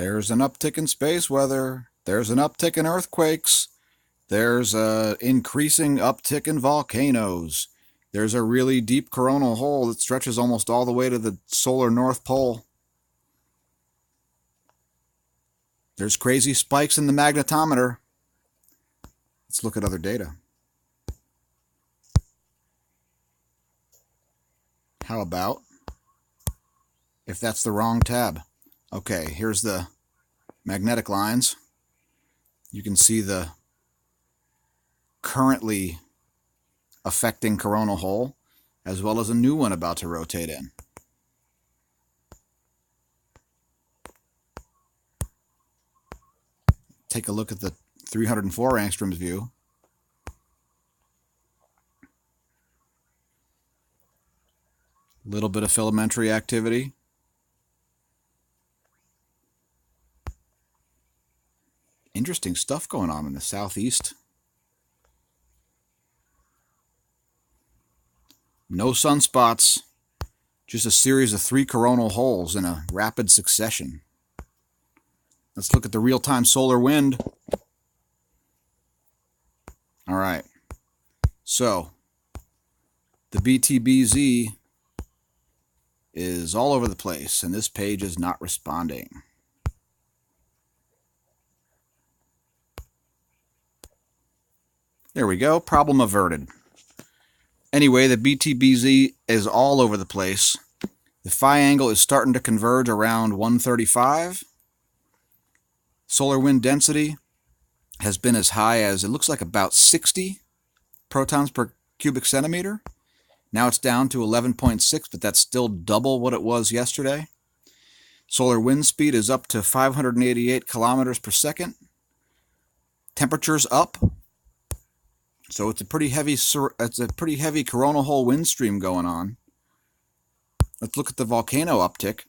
There's an uptick in space weather. There's an uptick in earthquakes. There's an increasing uptick in volcanoes. There's a really deep coronal hole that stretches almost all the way to the solar North Pole. There's crazy spikes in the magnetometer. Let's look at other data. How about if that's the wrong tab? Okay, here's the magnetic lines. You can see the currently affecting coronal hole, as well as a new one about to rotate in. Take a look at the 304 angstroms view. A little bit of filamentary activity. Interesting stuff going on in the southeast. No sunspots, just a series of 3 coronal holes in a rapid succession. Let's look at the real-time solar wind. All right, so the BTBZ is all over the place, and this page is not responding. There we go, problem averted. Anyway, the BTBZ is all over the place. The phi angle is starting to converge around 135. Solar wind density has been as high as, it looks like, about 60 protons per cubic centimeter. Now it's down to 11.6, but that's still double what it was yesterday. Solar wind speed is up to 588 kilometers per second. Temperature's up. So it's a pretty heavy coronal hole wind stream going on. Let's look at the volcano uptick.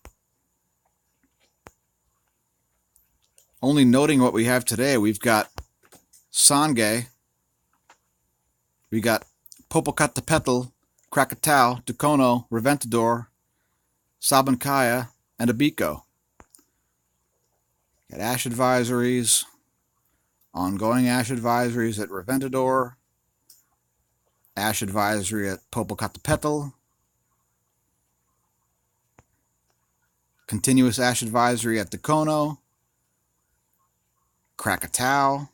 Only noting what we have today, we've got Sangay, we got Popocatépetl, Krakatau, Tucano, Reventador, Sabancaya, and Abico. Got ash advisories, ongoing ash advisories at Reventador, ash advisory at Popocatépetl, continuous ash advisory at Tucano, Krakatau,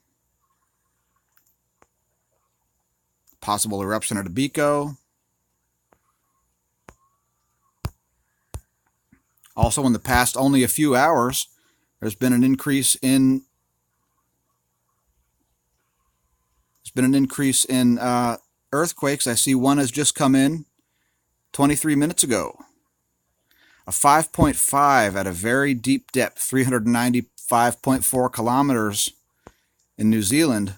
possible eruption at Abico. Also, in the past only a few hours, there's been an increase in earthquakes. I see one has just come in 23 minutes ago. A 5.5 at a very deep depth, 395.4 kilometers in New Zealand.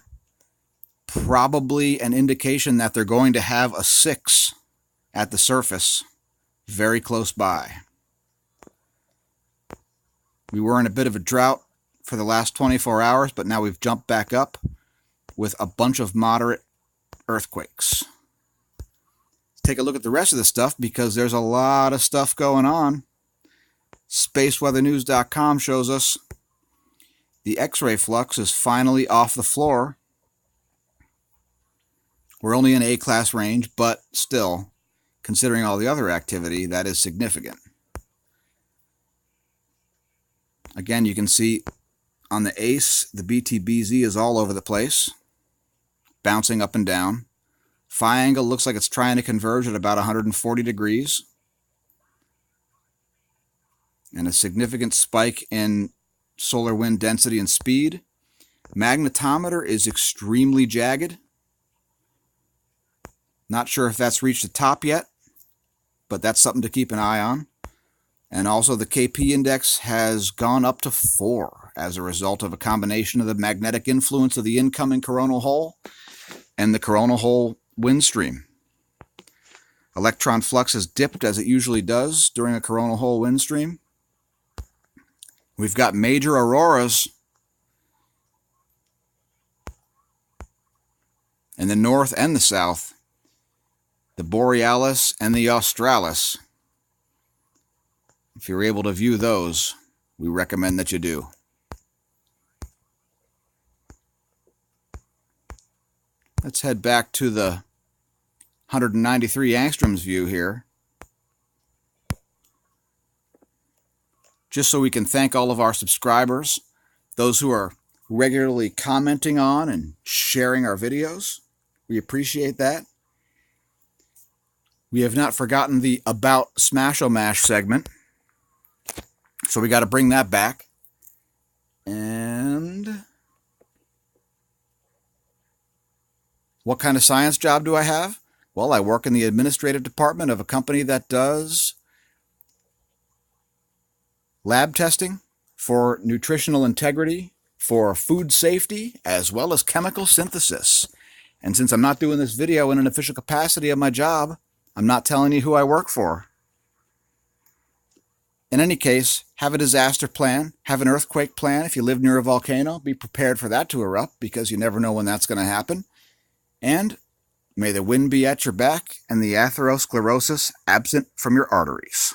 Probably an indication that they're going to have a 6 at the surface, very close by. We were in a bit of a drought for the last 24 hours, but now we've jumped back up with a bunch of moderate earthquakes. Let's take a look at the rest of the stuff, because there's a lot of stuff going on. SpaceWeatherNews.com shows us the X-ray flux is finally off the floor. We're only in A-class range, but still, considering all the other activity, that is significant. Again, you can see on the ACE, the BTBZ is all over the place, bouncing up and down. Phi angle looks like it's trying to converge at about 140 degrees. And a significant spike in solar wind density and speed. Magnetometer is extremely jagged. Not sure if that's reached the top yet, but that's something to keep an eye on. And also the KP index has gone up to 4 as a result of a combination of the magnetic influence of the incoming coronal hole and the coronal hole wind stream. Electron flux has dipped as it usually does during a coronal hole wind stream. We've got major auroras in the north and the south, the Borealis and the Australis. If you're able to view those, we recommend that you do. Let's head back to the 193 angstroms view here, just so we can thank all of our subscribers, those who are regularly commenting on and sharing our videos. We appreciate that. We have not forgotten the About Smash-O-Mash segment, so we got to bring that back. And what kind of science job do I have? Well, I work in the administrative department of a company that does lab testing for nutritional integrity, for food safety, as well as chemical synthesis. And since I'm not doing this video in an official capacity of my job, I'm not telling you who I work for. In any case, have a disaster plan, have an earthquake plan. If you live near a volcano, be prepared for that to erupt, because you never know when that's going to happen. And may the wind be at your back and the atherosclerosis absent from your arteries.